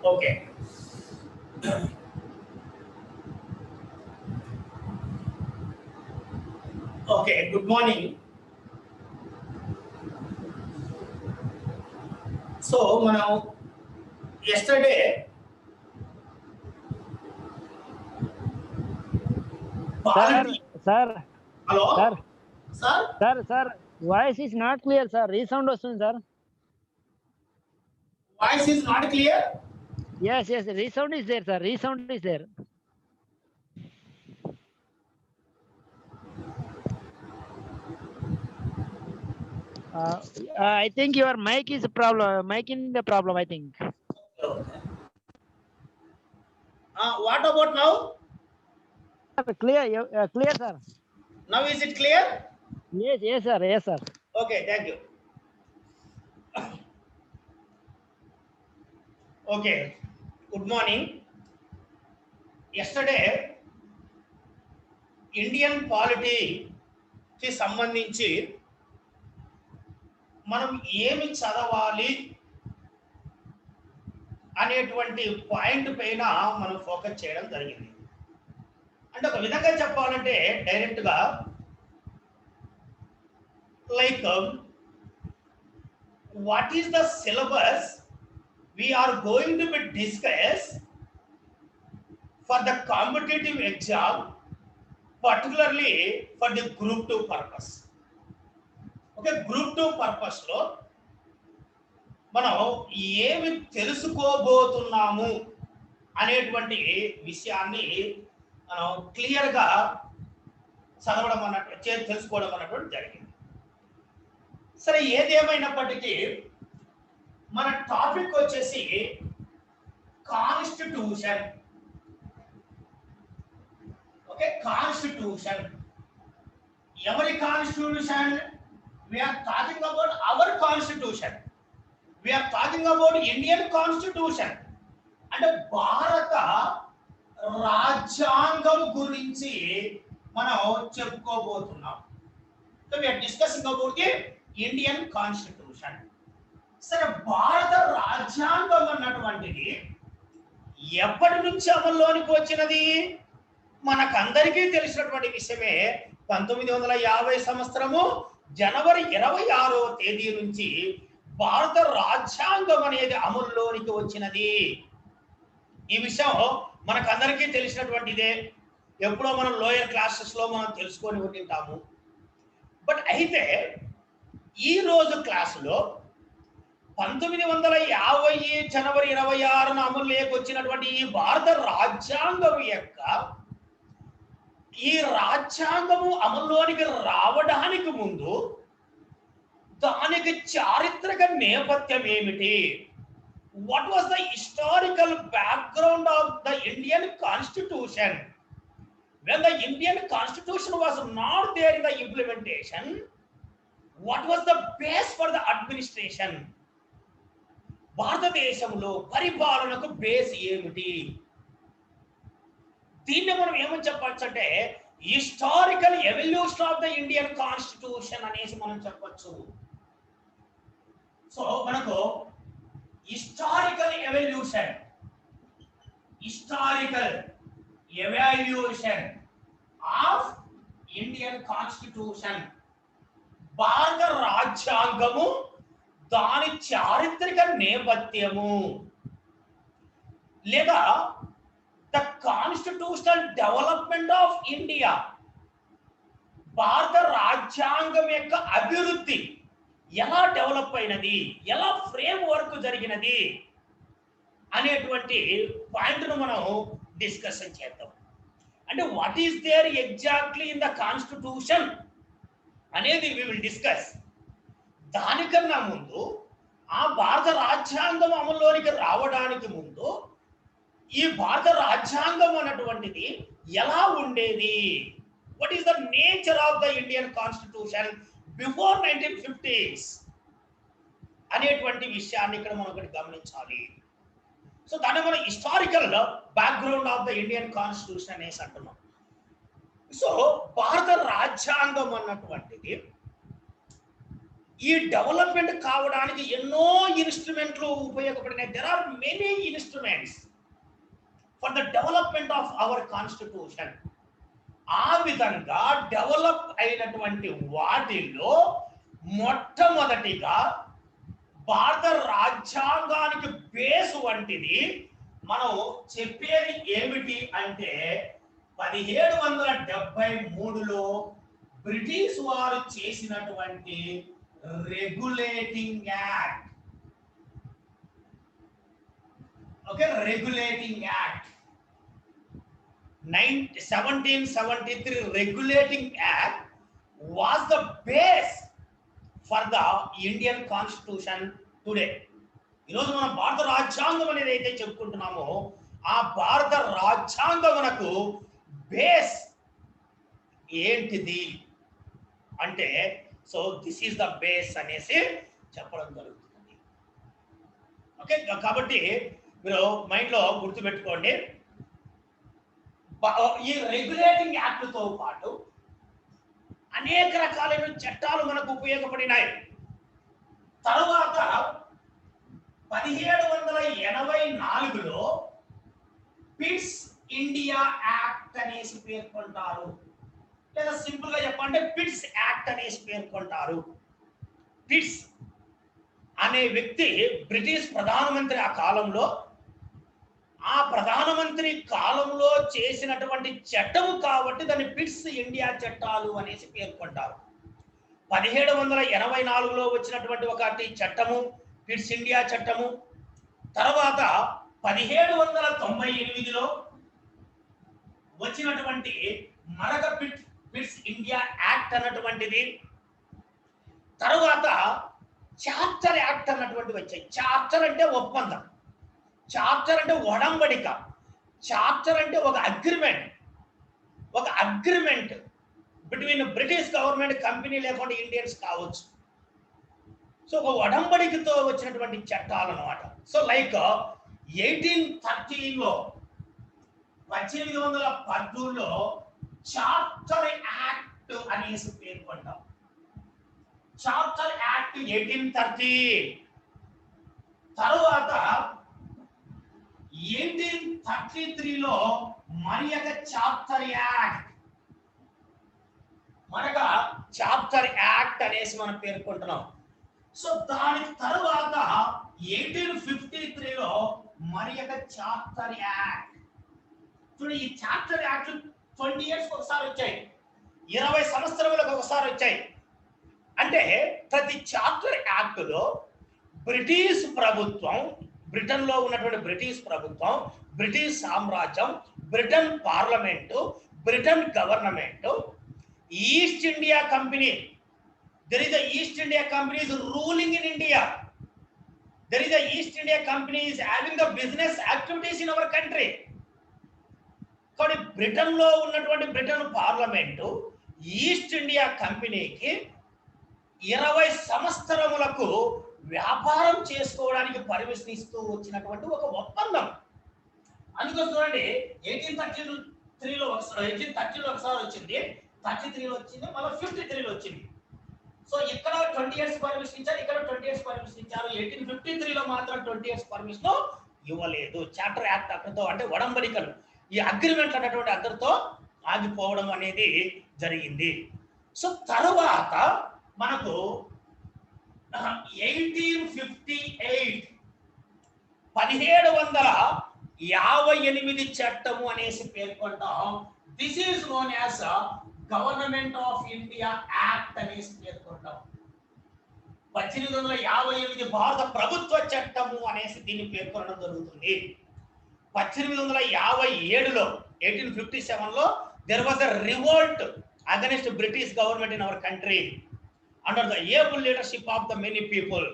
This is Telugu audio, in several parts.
Okay. Okay, good morning. So, మనం yesterday Sir, polity. sir, Hello? sir, Sir? sir, voice is not clear, sir. Resound వస్తుంది, sir. Voice is not clear? Yes, resound is there, sir. Resound is there. I think your mic is a problem. Mic in the problem, I think. Okay. What about now? Clear, clear, sir. Now is it clear? Yes, sir. Okay, thank you. Okay, good morning. Yesterday, Indian పాలిటీకి సంబంధించి మనం ఏమి చదవాలి అనేటువంటి పాయింట్ పైన మనం ఫోకస్ చేయడం జరిగింది. అంటే ఒక విధంగా చెప్పాలంటే డైరెక్ట్గా like what is the syllabus we're going to be discuss for the competitive exam particularly for the group 2 purpose. Okay, group 2 purpose లో మనం ఏమి తెలుసుకోబోతున్నాము అనేటువంటి విషయాన్ని మనం క్లియర్గా చదవడం అన్నట్టు తెలుసుకోవడం అన్నటువంటి జరిగింది. సరే, ఏదేమైనప్పటికీ మన టాపిక్ వచ్చేసి constitution. Okay, constitution. Every constitution, we are talking about our constitution. We are talking about Indian constitution. And భారత రాజ్యాంగం గురించి మనం చెప్పుకోబోతున్నాం. So we are discussing about the Indian constitution. సరే, భారత రాజ్యాంగం అన్నటువంటిది ఎప్పటి నుంచి అమల్లోనికి వచ్చినది? మనకందరికీ తెలిసినటువంటి విషయమే. 1950 సంవత్సరము జనవరి 26వ తేదీ నుంచి భారత రాజ్యాంగం అనేది అమల్లోనికి వచ్చినది. ఈ విషయం మనకందరికీ తెలిసినటువంటిదే. ఎప్పుడో మనం లోయర్ క్లాసెస్లో మనం తెలుసుకొని ఉంటాము. బట్ అయితే ఈ రోజు క్లాసులో 1950 జనవరి 26న అమల్లోకి వచ్చినటువంటి ఈ భారత రాజ్యాంగం యొక్క ఈ రాజ్యాంగము అమల్లోనికి రావడానికి ముందు దానికి చారిత్రక నేపథ్యం ఏమిటి? What was the historical background of the Indian constitution? When the Indian constitution was not there in the implementation, what was the base for the administration? భారతదేశంలో పరిపాలనకు బేస్ ఏమిటి? దీన్ని మనం ఏమని చెప్పచ్చు అంటే historical evolution of the Indian constitution అనేసి మనం చెప్పచ్చు. సో మనకు historical evolution of Indian constitution, భారత రాజ్యాంగము, దాని చారిత్రక నేపథ్యము, లేదా the constitutional development of India, భారత రాజ్యాంగం యొక్క అభివృద్ధి ఎలా డెవలప్ అయినది, ఎలా ఫ్రేమ్ వర్క్ జరిగినది అనేటువంటి పాయింట్ను మనం డిస్కషన్ చేద్దాం. అంటే what is there exactly in the constitution అనేది వి విల్ డిస్కస్. దానికన్నా ముందు ఆ భారత రాజ్యాంగం అమల్లోనికి రావడానికి ముందు ఈ భారత రాజ్యాంగం అన్నటువంటిది ఎలా ఉండేది? What is the nature of the Indian constitution before 1950s అనేటువంటి విషయాన్ని ఇక్కడ మనం ఒకటి గమనించాలి. సో దాన్ని మనం historical background of the Indian constitution అనేసి అంటున్నాం. సో భారత రాజ్యాంగం అన్నటువంటిది ఈ డెవలప్మెంట్ కావడానికి ఎన్నో ఇన్స్ట్రుమెంట్లు ఉపయోగపడినాయి. There are many instruments for the development of our constitution. ఆ విధంగా డెవలప్ అయినటువంటి వాటిల్లో మొట్టమొదటిగా భారత రాజ్యాంగానికి బేస్ వంటిది మనం చెప్పేది ఏమిటి అంటే 1773లో బ్రిటిష్ వారు చేసినటువంటి regulating act. Okay, regulating act 1773 regulating act was the base for the Indian constitution today. ఈరోజు మనం భారత రాజ్యాంగం అనేది అయితే చెప్పుకుంటున్నామో ఆ భారత రాజ్యాంగమునకు బేస్ ఏంటిది అంటే so this is the base అనేసి చెప్పడం జరుగుతుంది. ఓకే, కాబట్టి మీరు మైండ్లో గుర్తుపెట్టుకోండి. ఈ రెగ్యులేటింగ్ యాక్ట్తో పాటు అనేక రకాలైన చట్టాలు మనకు ఉపయోగపడినాయి. తరువాత 1784లో పిట్స్ ఇండియా యాక్ట్ అనేసి పేర్కొంటారు, లేదా సింపుల్ గా చెప్పండి పిట్స్ యాక్ట్ అనేసి పేర్కొంటారు. పిట్స్ అనే వ్యక్తి బ్రిటిష్ ప్రధానమంత్రి ఆ కాలంలో, ఆ ప్రధానమంత్రి కాలంలో చేసినటువంటి చట్టము కాబట్టి దాన్ని పిట్స్ ఇండియా చట్టాలు అనేసి పేర్కొంటారు. 1784లో వచ్చినటువంటి ఒకటి చట్టము పిట్స్ ఇండియా చట్టము. తర్వాత 1798లో వచ్చినటువంటి మరొక పిట్స్ ఇండియా యాక్ట్ అన్నటువంటిది. తర్వాత చార్టర్ యాక్ట్ అన్నటువంటి వచ్చాయి. చార్టర్ అంటే ఒప్పందం, చార్టర్ అంటే ఒడంబడిక, చార్టర్ అంటే ఒక agreement between British government company లేకుండా ఇండియన్స్ కావచ్చు. సో ఒక ఒడంబడికతో వచ్చినటువంటి చట్టాలు అన్నమాట. సో లైక్ 1813లో 1813లో చార్టర్ యాక్ట్ అనేసి పేర్కొంటాం. Charter act 1830. తరువాత 1833లో మరొక చార్టర్ యాక్ట్ అనేసి మనం పేర్కొంటున్నాం. సో దాని తరువాత 1853లో మరొక చార్టర్ యాక్ట్. చూడండి, ఈ చార్టర్ యాక్ట్ 20 years ఒకసారి వచ్చాయి, 20 సంవత్సరములకు ఒకసారి వచ్చాయి. అంటే ప్రతి చార్టర్ యాక్ట్లో బ్రిటిష్ ప్రభుత్వం, బ్రిటన్లో ఉన్నటువంటి బ్రిటిష్ ప్రభుత్వం, బ్రిటిష్ సామ్రాజ్యం, Britain parliament, Britain government, east India company, there is a East India Company is ruling in India. There is a East India Company is having the business activities in our country. కాబట్టి బ్రిటన్లో ఉన్నటువంటి బ్రిటన్ పార్లమెంటు ఈస్ట్ ఇండియా కంపెనీకి 20 సంవత్సరములకు వ్యాపారం చేసుకోవడానికి పర్మిషన్ ఇస్తూ వచ్చినటువంటి ఒక ఒప్పందం. అందుకో చూడండి 1833లో ఒకసారి వచ్చింది, 33లో వచ్చింది, మళ్ళీ 53లో వచ్చింది. సో ఇక్కడ 20 years పర్మిషన్ ఇచ్చారు, ఇక్కడ 20 years పర్మిషన్ ఇచ్చారు. 1853లో మాత్రం 20 years పర్మిషన్ ఇవ్వలేదు. చార్టర్ యాక్ట్ అక్కడితో అంటే ఒడంబడికలు, ఈ అగ్రిమెంట్ అన్నటువంటి అందరితో ఆగిపోవడం అనేది జరిగింది. సో తరువాత మనకు 1858 1758 చట్టము అనేసి పేర్కొంటాం. This is known as government of India act అనేసి పేర్కొంటాం. 1858 భారత ప్రభుత్వ చట్టము అనేసి దీన్ని పేర్కొనడం జరుగుతుంది. 1857లో 1857లో there was a revolt against British government in our country under the able leadership of the many people.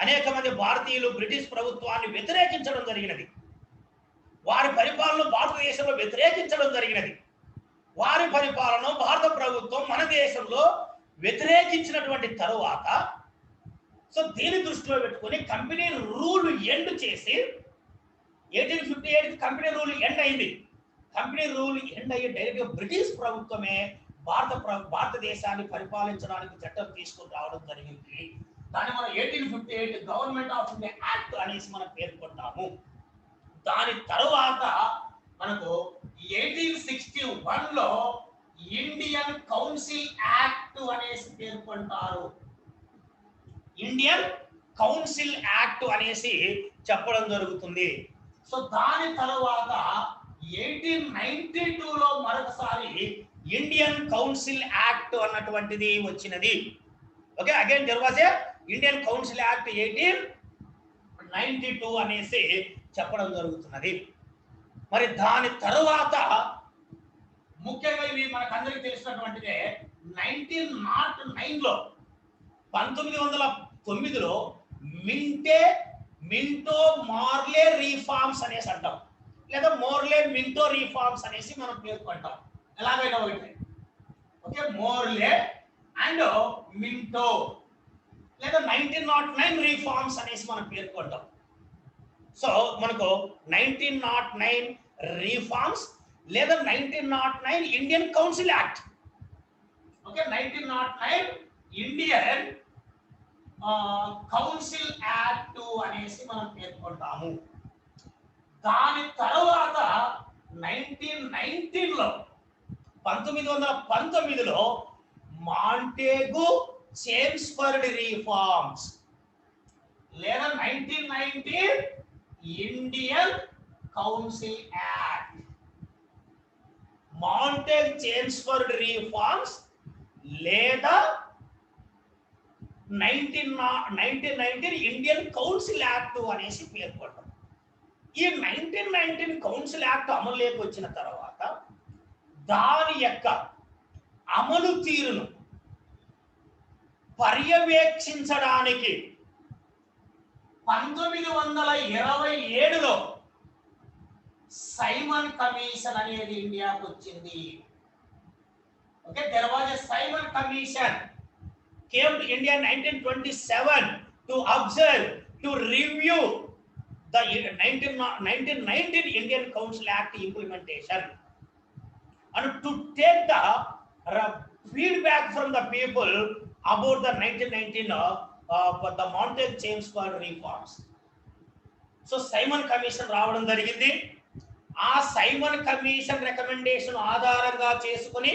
అనేక మంది భారతీయులు బ్రిటిష్ ప్రభుత్వాన్ని వ్యతిరేకించడం జరిగినది, వారి పరిపాలన భారతదేశంలో వ్యతిరేకించడం జరిగినది. వారి పరిపాలన భారత ప్రభుత్వం మన దేశంలో వ్యతిరేకించినటువంటి తరువాత సో దీని దృష్టిలో పెట్టుకొని కంపెనీ రూల్ ఎండ్ చేసి 1858 కంపెనీ రూల్ ఎండ్ అయింది. కంపెనీ రూల్ ఎండ్ అయ్యి డైరెక్ట్గా బ్రిటిష్ ప్రభుత్వమే భారతదేశాన్ని పరిపాలించడానికి చట్టం తీసుకొని రావడం జరిగింది. దాన్ని మనం 1858 గవర్నమెంట్ ఆఫ్ ఇండియా యాక్ట్ అనేసి మనం పేర్కొంటాము. దాని తరువాత మనకు 1861 లో ఇండియన్ కౌన్సిల్ యాక్ట్ అనేసి పేర్కొంటారు. ఇండియన్ కౌన్సిల్ యాక్ట్ అనేసి చెప్పడం జరుగుతుంది. సో దాని తరువాత 1892 లో మరొకసారి ఇండియన్ కౌన్సిల్ యాక్ట్ అన్నటువంటిది వచ్చినది. Okay, again there was a Indian council act 1892 అనేసి చెప్పడం జరుగుతున్నది. మరి దాని తరువాత ముఖ్యంగా ఇవి మనకందరికీ తెలిసినటువంటిదే 1909 లో 1909లో మింటో మార్లే రీఫార్మ్స్ అనేసి అంటాం, లేదా మోర్లే మింటో రీఫార్మ్స్ అనేసి మనం పేర్కొంటాం. ఎలాగైనా ఒకటి. ఓకే, మోర్లే అండ్ మింటో లేదా 1909 రీఫార్మ్స్ అనేసి మనం పేర్కొంటాం. సో మనకు 1909 రీఫార్మ్స్ లేదా 1909 Indian council act. Okay, 1909 Indian council act అనేసి మనం పేర్కొంటాము. దాని తర్వాత 1919లో మాంటేగు చేమ్స్ఫర్డ్ రీఫార్మ్స్ లేదా 1919 Indian council act. Montagu Chelmsford reforms లేదా 1919 ఇండియన్ కౌన్సిల్ యాక్ట్ అనేసి పేర్కొంటాం. ఈ 1919 కౌన్సిల్ యాక్ట్ అమలులోకి వచ్చిన తర్వాత దాని యొక్క అమలు తీరును పర్యవేక్షించడానికి 1927లో సైమన్ కమిషన్ అనేది ఇండియాకు వచ్చింది. Okay, there was a Simon commission came to India in 1927 to observe, to review the 1919 Indian Council Act implementation and to take the feedback from the people about the 1919 the Montague Chelmsford reforms. So Simon Commission రావడం జరిగింది. ఆ సైమన్ కమిషన్ రికమెండేషన్ ఆధారంగా చేసుకొని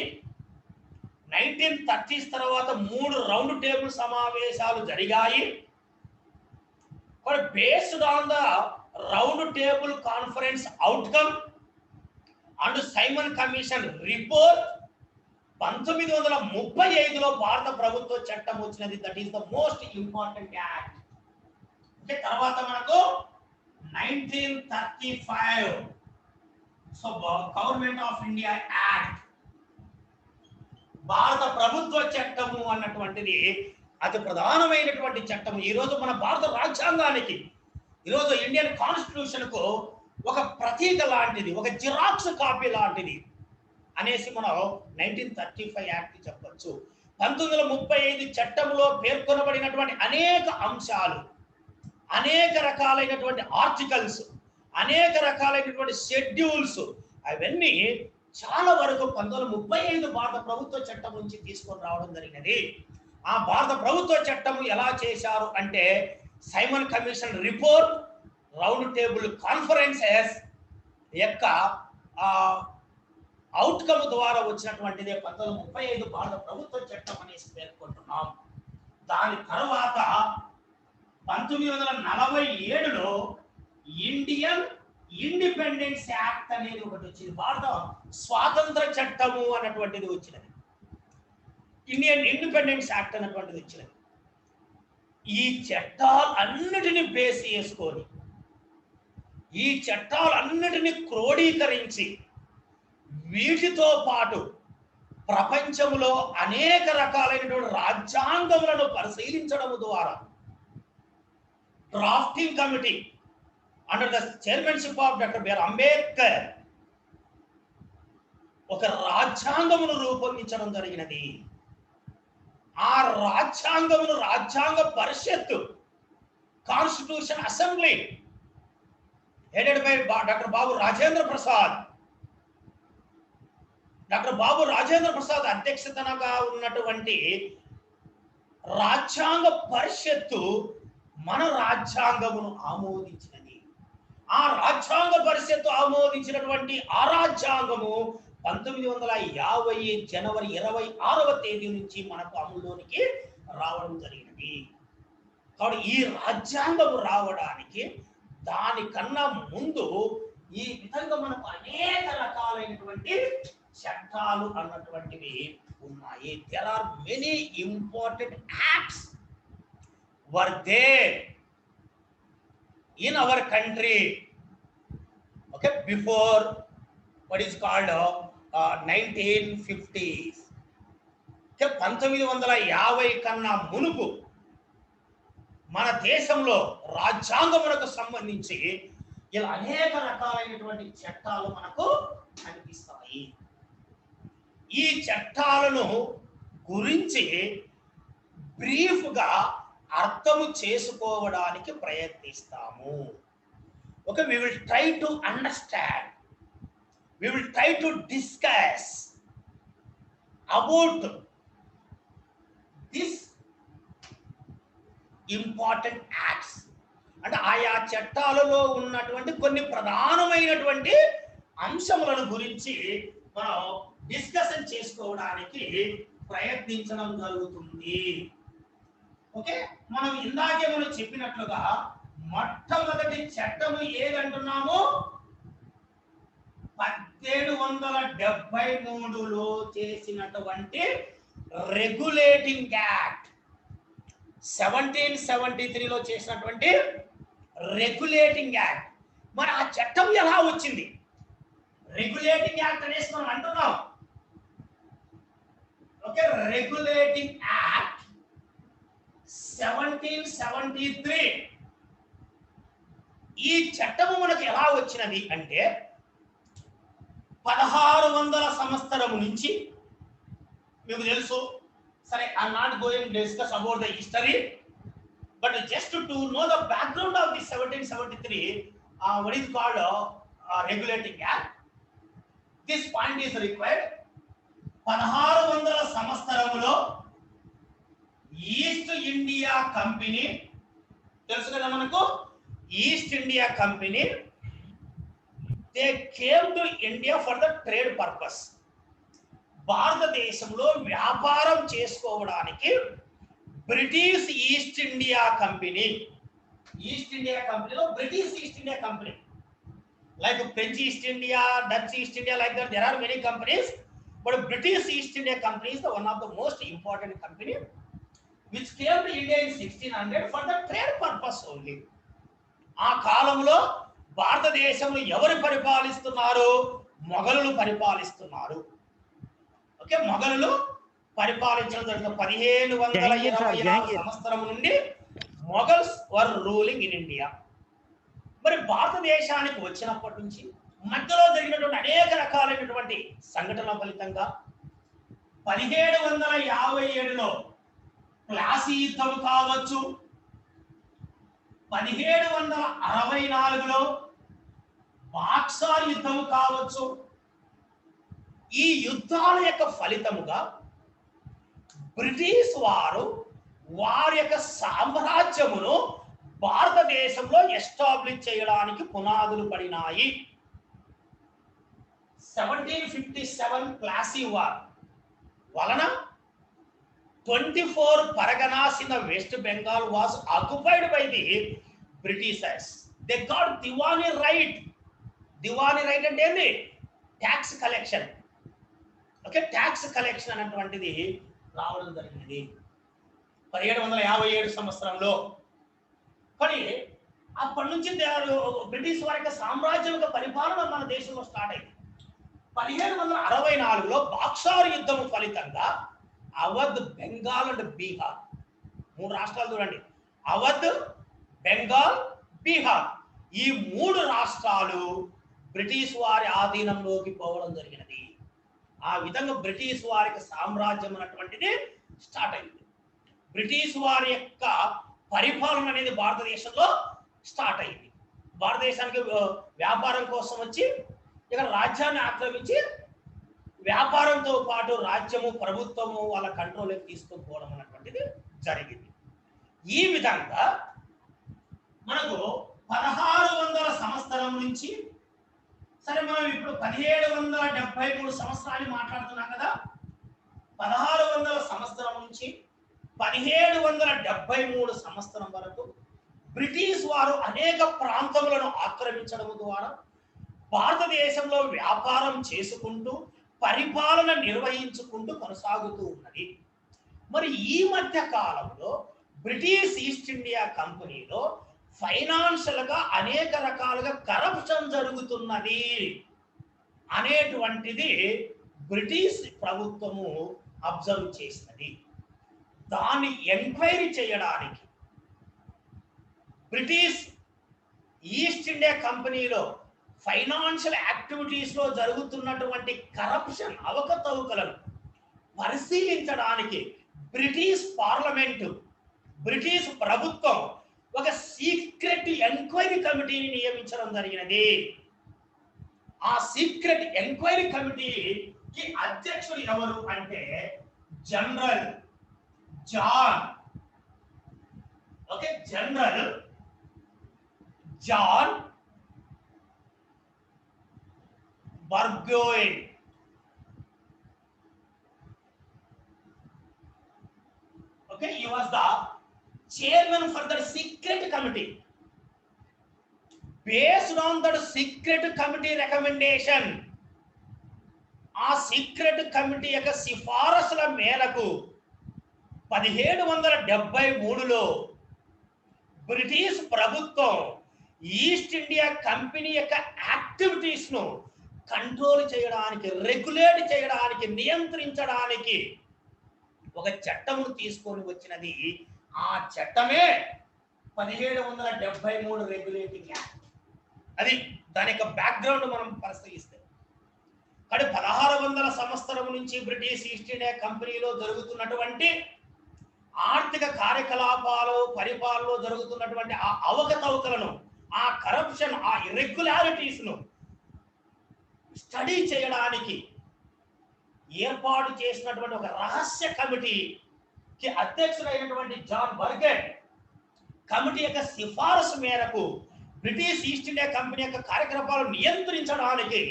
1930s తర్వాత 3 రౌండ్ టేబుల్ సమావేశాలు జరిగాయి. Based on the round table conference outcome and Simon commission report 1935లో భారత ప్రభుత్వ చట్టం వచ్చినది. That is the most important act. తర్వాత మనకు 1935 so government of India act, భారత ప్రభుత్వ చట్టము అన్నటువంటిది అతి ప్రధానమైనటువంటి చట్టం. ఈరోజు మన భారత రాజ్యాంగానికి, ఈరోజు ఇండియన్ కాన్స్టిట్యూషన్ కు ఒక ప్రతీక లాంటిది, ఒక జిరాక్స్ కాపీ లాంటిది అనేసి మనం 1935 యాక్ట్ చెప్పొచ్చు. 1935 చట్టంలో పేర్కొనబడినటువంటి అనేక అంశాలు, అనేక రకాలైనటువంటి ఆర్టికల్స్, అనేక రకాలైనటువంటి షెడ్యూల్స్, అవన్నీ చాలా వరకు 1935 భారత ప్రభుత్వ చట్టం నుంచి తీసుకొని రావడం జరిగినది. ఆ భారత ప్రభుత్వ చట్టం ఎలా చేశారు అంటే Simon commission report, round table conferences యొక్క అవుట్కమ్ ద్వారా వచ్చినటువంటిదే 1935 భారత ప్రభుత్వ చట్టం అనేసి పేర్కొంటున్నాం. దాని తర్వాత 1947లో ఇండియన్ ఇండిపెండెన్స్ యాక్ట్ అనేది ఒకటి వచ్చింది. భారత స్వాతంత్ర చట్టము అన్నటువంటిది వచ్చినది. ఇండియన్ ఇండిపెండెన్స్ యాక్ట్ అన్నటువంటిది వచ్చినది. ఈ చట్టాలన్నిటిని బేస్ చేసుకొని, ఈ చట్టాలన్నిటిని క్రోడీకరించి, వీటితో పాటు ప్రపంచంలో అనేక రకాలైనటువంటి రాజ్యాంగములను పరిశీలించడం ద్వారా drafting committee under the chairmanship of doctor BR Ambedkar ఒక రాజ్యాంగమును రూపొందించడం జరిగినది. ఆ రాజ్యాంగమును రాజ్యాంగ పరిషత్తు, constitution assembly headed by doctor Babu Rajendra Prasad doctor Babu Rajendra Prasad అధ్యక్షతనగా ఉన్నటువంటి రాజ్యాంగ పరిషత్తు మన రాజ్యాంగమును ఆమోదించినది. ఆ రాజ్యాంగ పరిషత్తు ఆమోదించినటువంటి ఆ రాజ్యాంగము 1950 జనవరి 26వ తేదీ నుంచి మనకు అమలులోనికి రావడం జరిగినది. కాబట్టి ఈ రాజ్యాంగము రావడానికి దానికన్నా ముందు ఈ విధంగా మనకు అనేక రకాలైనటువంటి చట్టాలు అన్నటువంటివి ఉన్నాయి. There are many important acts were there in our country okay before what is called 1950s. 1950 కన్నా మునుపు మన దేశంలో రాజ్యాంగములకు సంబంధించి ఇలా అనేక రకాలైనటువంటి చట్టాలు మనకు కనిపిస్తాయి. ఈ చట్టాలను గురించి బ్రీఫ్గా అర్థము చేసుకోవడానికి ప్రయత్నిస్తాము. Okay, we will try to understand, we will try to discuss about this important acts. అంటే ఆయా చట్టాలలో ఉన్నటువంటి కొన్ని ప్రధానమైనటువంటి అంశములను గురించి మనం డిస్కషన్ చేసుకోవడానికి ప్రయత్నించడం జరుగుతుంది. ఓకే, మనం ఇందాకే మనం చెప్పినట్లుగా మొట్టమొదటి చట్టము ఏదంటున్నాము 1773లో చేసినటువంటి రెగ్యులేటింగ్ యాక్ట్. 1773లో చేసినటువంటి రెగ్యులేటింగ్ యాక్ట్. మరి ఆ చట్టం ఎలా వచ్చింది? రెగ్యులేటింగ్ యాక్ట్ అనేసి మనం అంటున్నాం. Okay, regulating act 1773. ఈ చట్టము మనకు ఎలా వచ్చినది అంటే 1600 సంవత్సరము నుంచి మీకు తెలుసు. సరే, I'm not going discuss about the history, but just to know the background of the 1773 what is called regulating act. This point is required. 1600 సంవత్సరములో ఈస్ట్ ఇండియా కంపెనీ తెలుసు కదా మనకు. East India company they came to India for the trade purpose. భారతదేశంలో వ్యాపారం చేసుకోవడానికి British East India company, East India కంపెనీలో British East India company like French East India, Dutch East India, like that there are many companies, but British East India Company is the one of the most important company which came to India in 1600 for the trade purpose only. ఆ కాలంలో భారతదేశంలో ఎవరు పరిపాలిస్తున్నారు? మొఘలులు పరిపాలిస్తున్నారు. ఓకే, మొఘలులు పరిపాలించడం జరిగిన 1526 సంవత్సరం నుండి Mughals were ruling in India. మరి భారతదేశానికి వచ్చినప్పటి నుంచి మధ్యలో జరిగినటువంటి అనేక రకాలైనటువంటి సంఘటనల ఫలితంగా 1757లో ప్లాసీ యుద్ధం కావచ్చు, 1764లో బాక్సార్ యుద్ధం కావచ్చు. ఈ యుద్ధాల యొక్క ఫలితముగా బ్రిటిష్ వారు వారి యొక్క సామ్రాజ్యమును భారతదేశంలో ఎస్టాబ్లిష్ చేయడానికి పునాదులు పడినాయి. 1757 ప్లాసీ వార్ వలన 24 parganas in the West Bengal was occupied by the Britishers. They got Diwani right. Diwani right అంటే ఏంటి? Tax collection. Okay, tax collection అనేటువంటిది రావడం జరిగింది 1757 సంవత్సరంలో. కానీ అప్పటి నుంచి బ్రిటిష్ వారి యొక్క సామ్రాజ్యం యొక్క పరిపాలన మన దేశంలో స్టార్ట్ అయింది. 1764లో బాక్సార్ యుద్ధం ఫలితంగా అవధ్, బెంగాల్ అండ్ బీహార్, 3 రాష్ట్రాలు చూడండి, అవధ్, బెంగాల్, బీహార్, ఈ 3 రాష్ట్రాలు బ్రిటిష్ వారి ఆధీనంలోకి పోవడం జరిగినది. ఆ విధంగా బ్రిటిష్ వారికి సామ్రాజ్యం అన్నటువంటిది స్టార్ట్ అయింది. బ్రిటిష్ వారి యొక్క పరిపాలన అనేది భారతదేశంలో స్టార్ట్ అయింది. భారతదేశానికి వ్యాపారం కోసం వచ్చి ఇక్కడ రాజ్యాన్ని ఆక్రమించి వ్యాపారంతో పాటు రాజ్యము ప్రభుత్వము వాళ్ళ కంట్రోల్లోకి తీసుకుపోవడం అనేటువంటిది జరిగింది. ఈ విధంగా మనకు 1600 సంవత్సరం నుంచి, సరే మనం ఇప్పుడు 1773 సంవత్సరాలు మాట్లాడుతున్నాం కదా, 1600 సంవత్సరం నుంచి 1773 సంవత్సరం వరకు బ్రిటిష్ వారు అనేక ప్రాంతములను ఆక్రమించడం ద్వారా భారతదేశంలో వ్యాపారం చేసుకుంటూ పరిపాలన నిర్వహించుకుంటూ కొనసాగుతూ ఉన్నది. మరి ఈ మధ్య కాలంలో బ్రిటిష్ ఈస్ట్ ఇండియా కంపెనీలో ఫైనాన్షియల్ గా అనేక రకాలుగా కరప్షన్ జరుగుతున్నది అనేటువంటిది బ్రిటిష్ ప్రభుత్వము అబ్జర్వ్ చేసినది. దాన్ని ఎంక్వైరీ చేయడానికి బ్రిటిష్ ఈస్ట్ ఇండియా కంపెనీలో ఫైనాన్షియల్ యాక్టివిటీస్ లో జరుగుతున్నటువంటి కరప్షన్ అవకతవకలను పరిశీలించడానికి బ్రిటిష్ పార్లమెంటు, బ్రిటిష్ ప్రభుత్వం ఒక సీక్రెట్ ఎంక్వైరీ కమిటీని నియమించడం జరిగినది. ఆ సీక్రెట్ ఎంక్వైరీ కమిటీకి అధ్యక్షుడు ఎవరు అంటే general John, general John Burgoyne. He was the chairman for the secret committee. Based on that secret committee recommendation, ఆ సీక్రెట్ కమిటీ యొక్క సిఫారసుల మేరకు 1773లో బ్రిటిష్ ప్రభుత్వం ఈస్ట్ ఇండియా కంపెనీ యొక్క యాక్టివిటీస్ ను కంట్రోల్ చేయడానికి, రెగ్యులేట్ చేయడానికి, నియంత్రించడానికి ఒక చట్టమును తీసుకొని వచ్చినది. ఆ చట్టమే 1773 రెగ్యులేటింగ్ యాక్ట్. అది దాని యొక్క బ్యాక్గ్రౌండ్ మనం పరిశీలిస్తే, కానీ 1600 సంవత్సరం నుంచి బ్రిటిష్ ఈస్ట్ ఇండియా కంపెనీలో జరుగుతున్నటువంటి ఆర్థిక కార్యకలాపాలు, పరిపాలనలో జరుగుతున్నటువంటి ఆ అవకతవకలను, ఆ కరప్షన్, ఆ ఇర్రెగ్యులారిటీస్ ను స్టడీ చేయడానికి ఏర్పాటు చేసినటువంటి ఒక రహస్య కమిటీకి అధ్యక్షుడైనటువంటి జాన్ బర్గెట్ కమిటీ యొక్క సిఫారసు మేరకు బ్రిటిష్ ఈస్ట్ ఇండియా కంపెనీ యొక్క కార్యకలాపాలను నియంత్రించడానికి,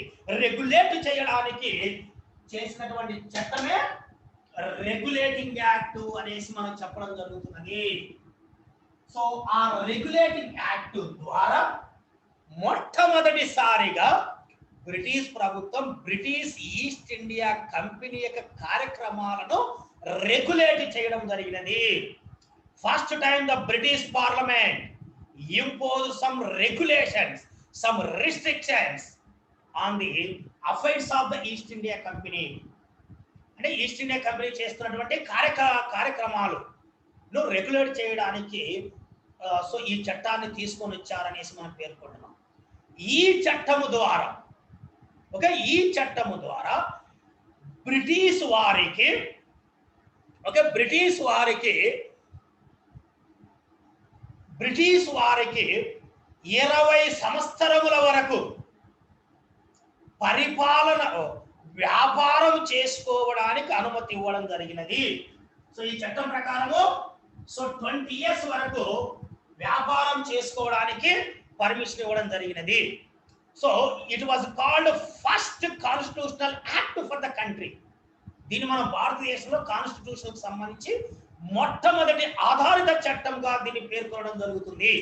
రెగ్యులేట్ చేయడానికి చేసినటువంటి చట్టమే రెగ్యులేటింగ్ యాక్ట్ అనేసి మనం చెప్పడం జరుగుతున్నది. సో ఆ రెగ్యులేటింగ్ యాక్ట్ ద్వారా మొట్టమొదటిసారిగా బ్రిటిష్ ప్రభుత్వం బ్రిటిష్ ఈస్ట్ ఇండియా కంపెనీ యొక్క కార్యక్రమాలను రెగ్యులేట్ చేయడం జరిగినది. First time the British parliament imposed some regulations, some restrictions on the affairs of the East India Company. అంటే ఈస్ట్ ఇండియా కంపెనీ చేస్తున్నటువంటి కార్యక్రమాలు రెగ్యులేట్ చేయడానికి సో ఈ చట్టాన్ని తీసుకొని వచ్చారనేసి మనం పేర్కొంటున్నాం. ఈ చట్టము ద్వారా ఈ చట్టము ద్వారా బ్రిటిష్ వారికి 20 సంవత్సరముల వరకు పరిపాలన, వ్యాపారం చేసుకోవడానికి అనుమతి ఇవ్వడం జరిగినది. సో ఈ చట్టం ప్రకారము 20 years వరకు వ్యాపారం చేసుకోవడానికి పర్మిషన్ ఇవ్వడం జరిగినది. So it was called first constitutional act for the country. దీన్ని మనం భారతదేశంలో కాన్స్టిట్యూషన్ కు సంబంధించి మొట్టమొదటి ఆధారిత చట్టంగా దీన్ని పేర్కొనడం జరుగుతుంది.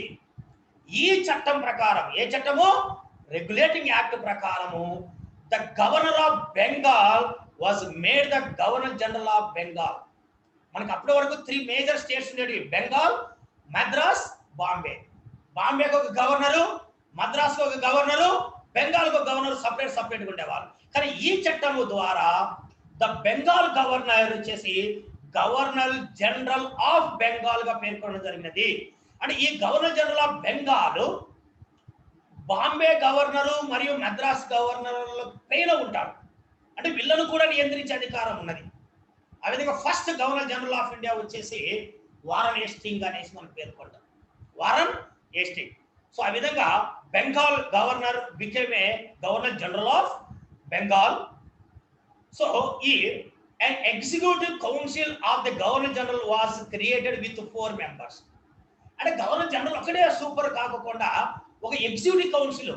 ఈ చట్టం ప్రకారం, ఏ చట్టము? రెగ్యులేటింగ్ యాక్ట్ ప్రకారము the governor of Bengal was made the governor general of Bengal. మనకి అప్పటి వరకు 3 మేజర్ స్టేట్స్ ఉండేవి: బెంగాల్, మద్రాస్, బాంబే. బాంబేకి ఒక గవర్నరు, మద్రాస్కి ఒక గవర్నరు, బెంగాల్కి ఒక గవర్నరు సపరేట్గా ఉండేవారు. కానీ ఈ చట్టము ద్వారా ద బెంగాల్ గవర్నర్ వచ్చేసి గవర్నర్ జనరల్ ఆఫ్ బెంగాల్ గా పేర్కొనడం జరిగినది. అంటే ఈ governor general of Bengal Bombay governor మరియు మద్రాస్ గవర్నర్ పైన ఉంటాడు. అంటే వీళ్ళను కూడా నియంత్రించే అధికారం ఉన్నది. ఆ విధంగా first governor general of India వచ్చేసి వారన్ హేస్టింగ్ అనేసి మనం పేర్కొంటాం, వారన్ హేస్టింగ్. సో ఆ విధంగా Bengal governor became a governor general of Bengal. So ఈ an executive council of the governor general was created with 4 members. అంటే గవర్నర్ జనరల్ ఒకటే సూపర్ కాకుండా ఒక ఎగ్జిక్యూటివ్ కౌన్సిల్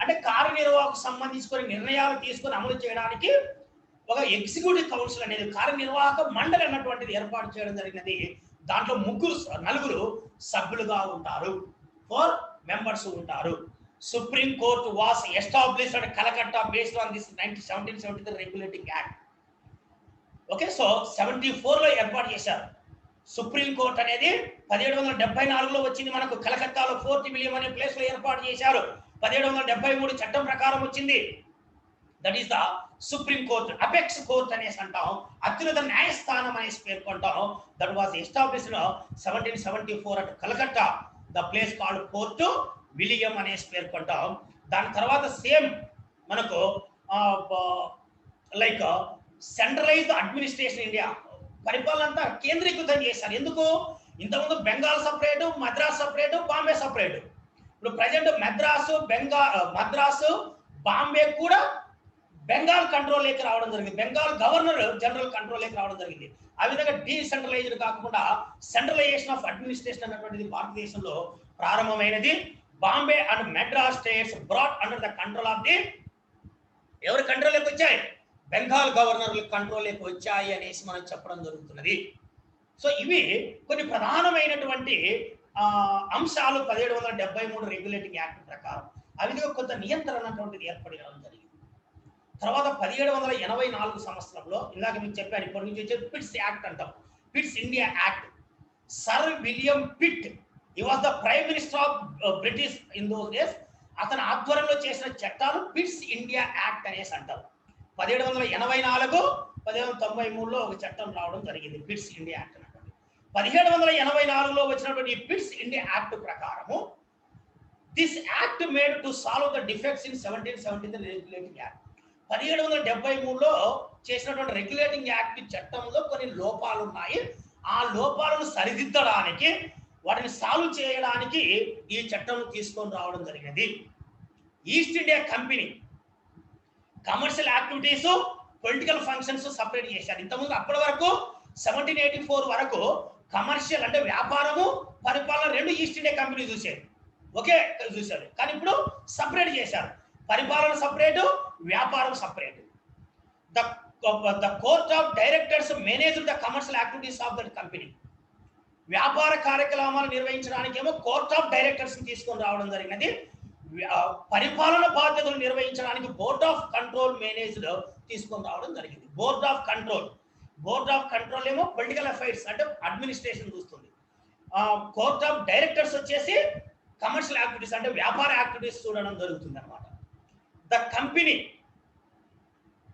అంటే కార్యనిర్వాహకు సంబంధించుకొని నిర్ణయాలు తీసుకొని అమలు చేయడానికి ఒక ఎగ్జిక్యూటివ్ కౌన్సిల్ అనేది కార్యనిర్వాహక మండలి అన్నటువంటిది ఏర్పాటు చేయడం జరిగినది. దాంట్లో నలుగురు సభ్యులుగా ఉంటారు, 4 members ఉంటారు. Supreme court was established at Calcutta based on this 1773 regulating act. Okay, so 74లో ఏర్పాటు చేశారు. సుప్రీం కోర్ట్ అనేది 1774లో వచ్చింది. మనకు కలకత్తాలో ఫోర్ట్ విలియం అనే ప్లేస్ లో ఏర్పాటు చేశారు. 1773 చట్టం ప్రకారం వచ్చింది. That is the supreme court. Apex court అనేసి అంటాం, అత్యున్నత న్యాయస్థానం అనేసి పేర్కొంటాం. That was established 1774 at Calcutta, the place called Fort William అనేసి పేర్కొంటాం. దాని తర్వాత సేమ్ మనకు లైక్ సెంట్రలైజ్డ్ అడ్మినిస్ట్రేషన్ ఇండియా పరిపాలన అంతా కేంద్రీకృతం చేశారు. ఎందుకు? ఇంతకుముందు Bengal separate, Madras separate, Bombay separate. ఇప్పుడు ప్రజెంట్ మద్రాసు బాంబే కూడా బెంగాల్ కంట్రోల్ లేక రావడం జరిగింది. బెంగాల్ గవర్నర్ జనరల్ కంట్రోల్ లేక రావడం జరిగింది. ఆ విధంగా డీసెంట్రలైజ్డ్ కాకుండా సెంట్రలైజేషన్ ఆఫ్ అడ్మినిస్ట్రేషన్ అన్నటువంటిది భారతదేశంలో ప్రారంభమైనది. Bombay and Madras states brought under the control of the ఎవరి కంట్రోల్ లేక వచ్చాయి? బెంగాల్ గవర్నర్ల కంట్రోల్ లేక వచ్చాయి అనేసి మనం చెప్పడం జరుగుతున్నది. సో ఇవి కొన్ని ప్రధానమైనటువంటి అంశాలు 1773 రెగ్యులేటింగ్ యాక్ట్ ప్రకారం. ఆ విధంగా కొంత నియంత్రణ అటువంటిది ఏర్పడడం జరిగింది. తర్వాత 1784 సంవత్సరంలో ఇందాక మీకు చెప్పాను, ఇప్పటి నుంచి వచ్చే పిట్స్ యాక్ట్ అంటాం, Pitt's India act. Sir William Pitt, he was the prime minister of British in those days. అతని ఆధ్వర్యంలో చేసిన చట్టాలు పిట్స్ ఇండియా యాక్ట్ అనేసి అంటారు. 1784, 1793లో ఒక చట్టం రావడం జరిగింది, పిట్స్ ఇండియా యాక్ట్ అన్నటువంటి. 1784లో వచ్చినటువంటి పిట్స్ ఇండియా యాక్ట్ ప్రకారము this act made to solve the defects in 1773 regulating act. 1773లో చేసినటువంటి రెగ్యులేటింగ్ యాక్ట్ చట్టంలో కొన్ని లోపాలు ఉన్నాయి. ఆ లోపాలను సరిదిద్దడానికి, వాటిని సాల్వ్ చేయడానికి ఈ చట్టం తీసుకొని రావడం జరిగినది. East India company commercial activities, political functions separate చేశారు. ఇంతకుముందు అప్పటి వరకు 1784 వరకు కమర్షియల్ అంటే వ్యాపారము, పరిపాలన రెండు ఈస్ట్ ఇండియా కంపెనీ చూశారు. కానీ ఇప్పుడు సపరేట్ చేశారు. పరిపాలన సపరేట్, వ్యాపారం separate. The court of directors manage the commercial activities of that company. వ్యాపార కార్యక్రమాలు నిర్వహించడానికి ఏమో కోర్ట్ ఆఫ్ డైరెక్టర్స్ తీసుకొని రావడం జరిగినది. పరిపాలన బాధ్యతలు నిర్వహించడానికి బోర్డ్ ఆఫ్ కంట్రోల్ మేనేజ్డ్ తీసుకొని రావడం జరిగింది. బోర్డ్ ఆఫ్ కంట్రోల్ ఏమో పొలిటికల్ అఫైర్స్ అంటే అడ్మినిస్ట్రేషన్ చూస్తుంది. కోర్ట్ ఆఫ్ డైరెక్టర్స్ వచ్చేసి కమర్షియల్ యాక్టివిటీస్ అంటే వ్యాపార యాక్టివిటీస్ చూడడం జరుగుతుంది అన్నమాట. The company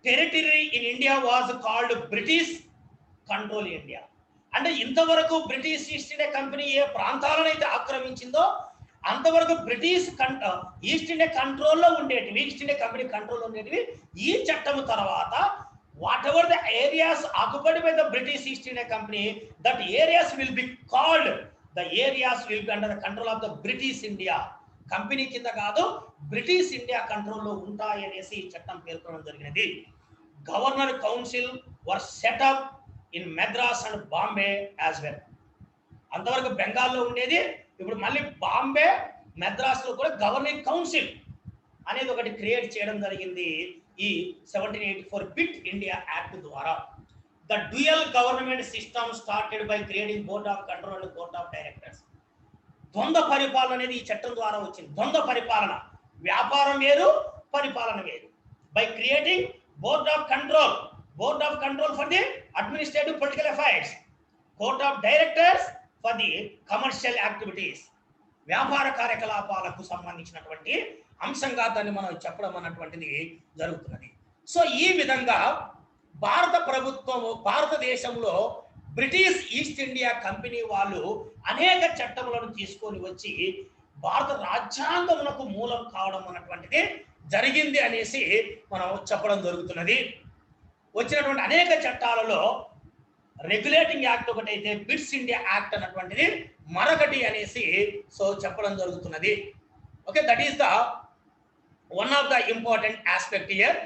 territory in India was called British control India. అంటే ఇంతవరకు బ్రిటిష్ ఈస్ట్ ఇండియా కంపెనీ ఏ ప్రాంతాలను అయితే ఆక్రమించిందో అంతవరకు బ్రిటిష్ ఈస్ట్ ఇండియా కంట్రోల్లో ఉండేటివి, ఈస్ట్ ఇండియా కంపెనీ కంట్రోల్లో ఉండేటివి. ఈ చట్టం తర్వాత what ever the areas occupied by the British East India company, that areas will be called, the areas will be under the control of the British India. Company కింద కాదు, బ్రిటిష్ ఇండియా కంట్రోల్లో ఉంటాయి అనేసి ఈ చట్టం పేర్కొనడం జరిగినది. Governor council were setup in Madras and Bombay as well. అంతవరకు బెంగాల్లో ఉండేది, ఇప్పుడు మళ్ళీ బాంబే, మెద్రాస్ లో కూడా గవర్నింగ్ కౌన్సిల్ అనేది ఒకటి క్రియేట్ చేయడం జరిగింది ఈ 1784 పిట్ ఇండియా యాక్ట్ ద్వారా. The dual government system started by creating board of control and board of directors. ద్వంద్వ పరిపాలన అనేది ఈ చట్టం ద్వారా వచ్చింది. ద్వంద్వ పరిపాలన, వ్యాపారం వేరు, పరిపాలన వేరు. By creating board of control for the administrative political affairs, court of directors for the commercial activities, వ్యాపార కార్యకలాపాలకు సంబంధించినటువంటి అంశంగా దాన్ని మనం చెప్పడం అన్నటువంటిది జరుగుతున్నది. సో ఈ విధంగా భారతదేశంలో బ్రిటిష్ ఈస్ట్ ఇండియా కంపెనీ వాళ్ళు అనేక చట్టములను తీసుకొని వచ్చి భారత రాజ్యాంగమునకు మూలం కావడం అన్నటువంటిది జరిగింది అనేసి మనం చెప్పడం జరుగుతున్నది. వచ్చినటువంటి అనేక చట్టాలలో రెగ్యులేటింగ్ యాక్ట్ ఒకటైతే పిట్స్ ఇండియా యాక్ట్ అన్నటువంటిది మరొకటి అనేసి సో చెప్పడం జరుగుతున్నది. Okay, that is the one of the important aspect here.